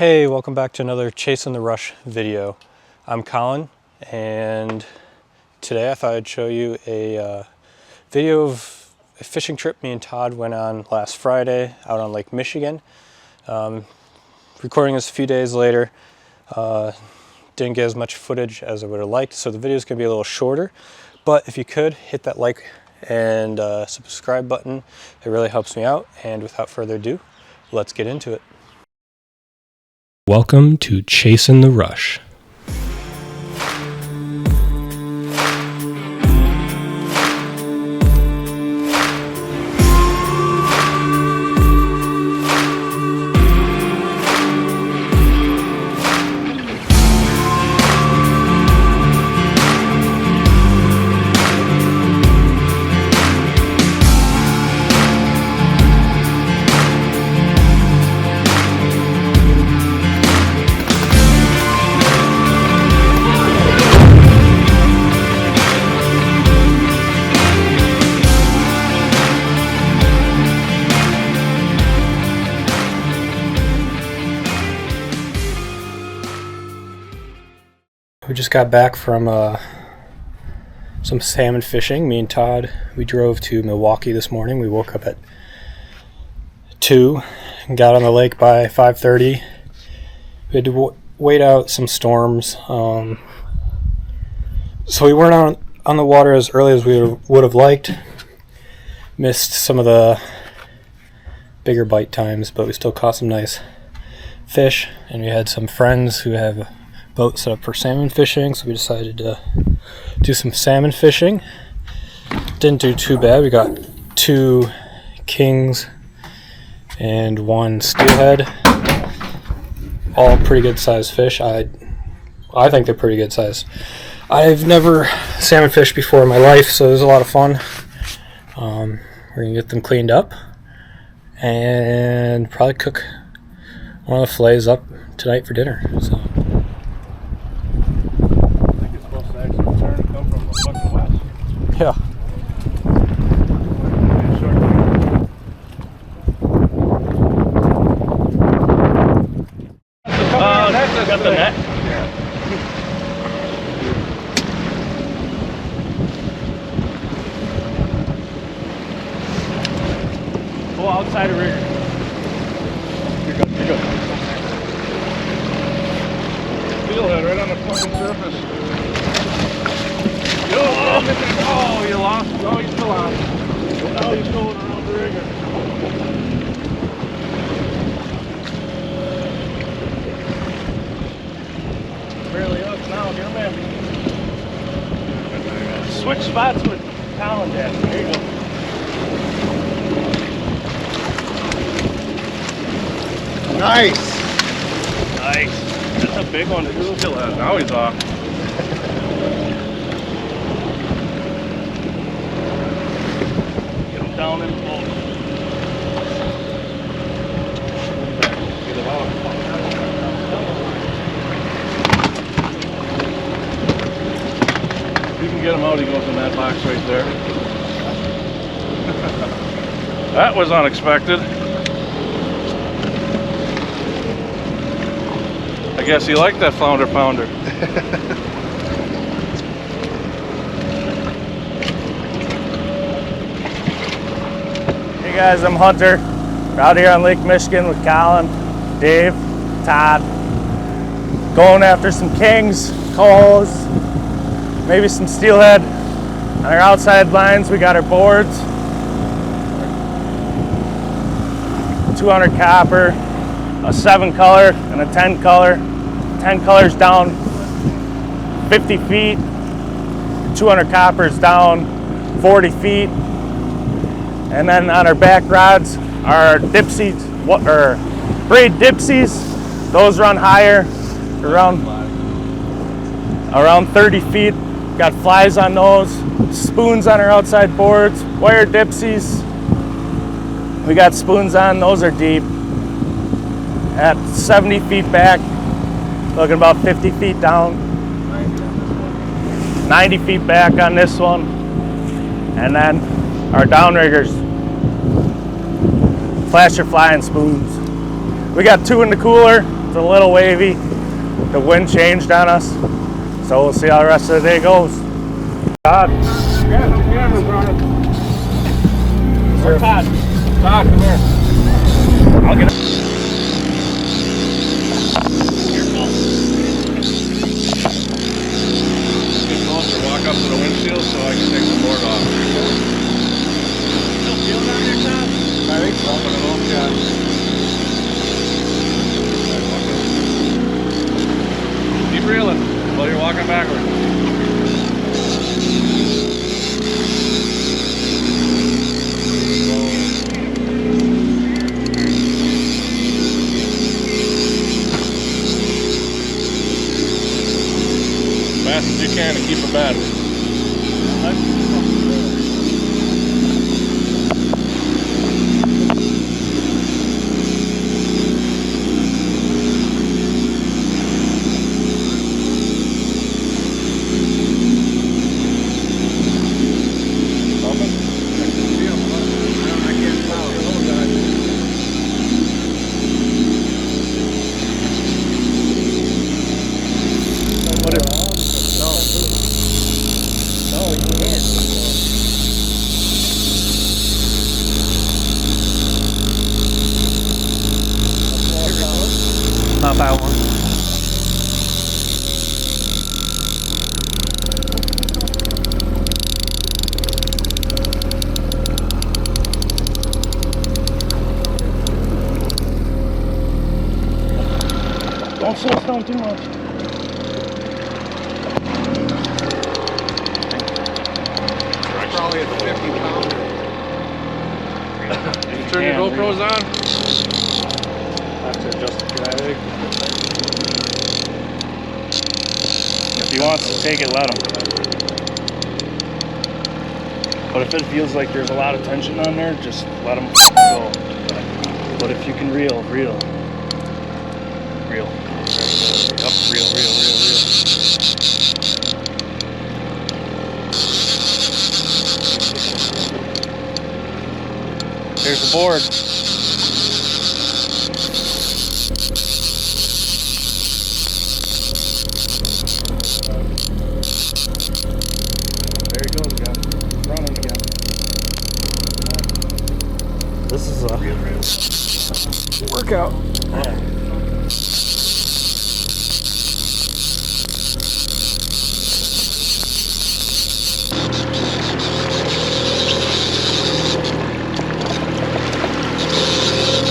Hey, welcome back to another Chasing the Rush video. I'm Colin, and today I thought I'd show you a video of a fishing trip me and Todd went on last Friday out on Lake Michigan. Recording this a few days later, didn't get as much footage as I would have liked, so the video is going to be a little shorter. But if you could, hit that like and subscribe button. It really helps me out, and without further ado, let's get into it. Welcome to Chasing the Rush. We just got back from some salmon fishing. Me and Todd, we drove to Milwaukee this morning. We woke up at 2 and got on the lake by 5:30. We had to wait out some storms, so we weren't on the water as early as we would have liked. Missed some of the bigger bite times, but we still caught some nice fish, and we had some friends who have boat set up for salmon fishing, so we decided to do some salmon fishing. Didn't do too bad. We got 2 kings and 1 steelhead, all pretty good sized fish. I think they're pretty good size. I've never salmon fished before in my life, so it was a lot of fun. We're gonna get them cleaned up and probably cook one of the fillets up tonight for dinner. So yeah. Got the net. Go outside of rigger. You're good. You're good. Steelhead right on the fucking surface. Oh, you lost. No, he's still on. Now he's going around the rigger. Barely hooked now. Get him in. Switch spots with Colin, Dad. There you go. Nice. Nice. That's a big one too. Still has. Now he's off. Down and close. You can get him out, he goes in that box right there. That was unexpected. I guess he liked that flounder pounder. Hey guys, I'm Hunter. We're out here on Lake Michigan with Colin, Dave, Todd. Going after some kings, cohos, maybe some steelhead. On our outside lines, we got our boards. 200 copper, a 7 color, and a 10 color. 10 colors down 50 feet. 200 coppers down 40 feet. And then on our back rods, our dipsies, or braid dipsies, those run higher, around 30 feet. Got flies on those, spoons on our outside boards, wire dipsies. We got spoons on, those are deep. At 70 feet back, looking about 50 feet down. 90 feet back on this one. And then our downriggers, flasher fly and spoons. We got 2 in the cooler, It's a little wavy. The wind changed on us. So we'll see how the rest of the day goes. Todd. Yeah, the camera's running. Where's Todd? Todd, come here. I'll get it. Get closer, walk up to the windshield so I can take the board off. Still feel down there, Todd? I think so. Open it up, yeah. Keep reeling while you're walking backwards. Fast as you can to keep her bad. Not that one. Don't slow us down too much. Probably a 50-pounder. You turn your GoPros on? Have to adjust the drag. If he wants to take it, let him. But if it feels like there's a lot of tension on there, just let him go. But if you can reel. Reel. Yep, reel. Here's the board. There he goes again. Running again. This is a workout.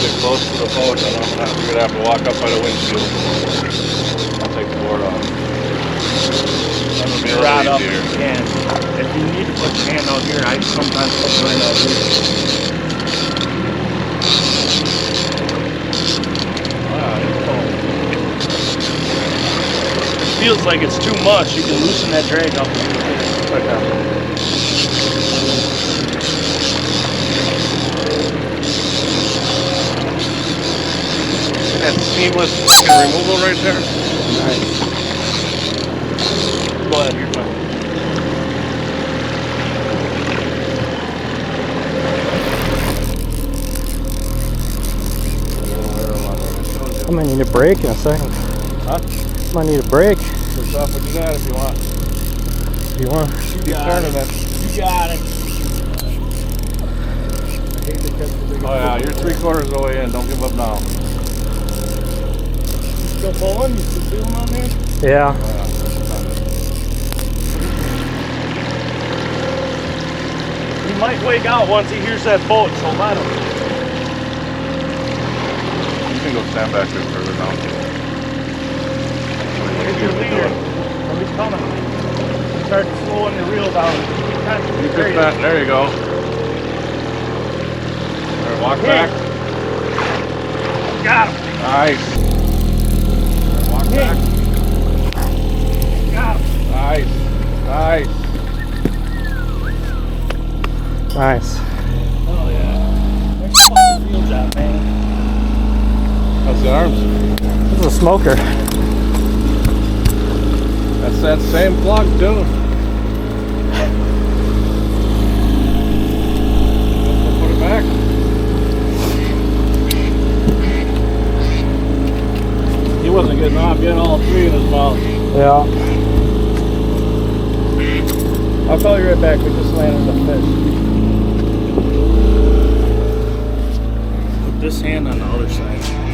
Get close to the boat, and you're gonna have to walk up by the windshield. I'll take the board off. That'll be a Rod little up if easier. you can. If you need to put your hand out here, I sometimes put mine out here. Wow, it's cold. If it feels like it's too much, you can loosen that drag up a little bit. Like that. That seamless fucking removal right there. Nice. Go ahead, you're fine. I might need a break in a second. Huh? Might need a break Push off what you got if you want. if you want. Keep turning it. You got it. Oh yeah, you're 3/4 of the way in. Don't give up now. Still pulling? You still feeling on there? Yeah. He might wake out once he hears that boat, so let him. You can go stand back there further down. Here's your leader. Oh, he's coming. Start slowing the reel down. You just that. There you go. There, walk back. Got him. Nice. There, walk back. Got him. Nice. Nice. Nice. Oh yeah. There's the fucking wheel job, man. How's the arms? This is a smoker. That's that same plug too. Put it back. wasn't getting off, getting all three in his mouth. Yeah. I'll call you right back. We just landed a fish. Put this hand on the other side.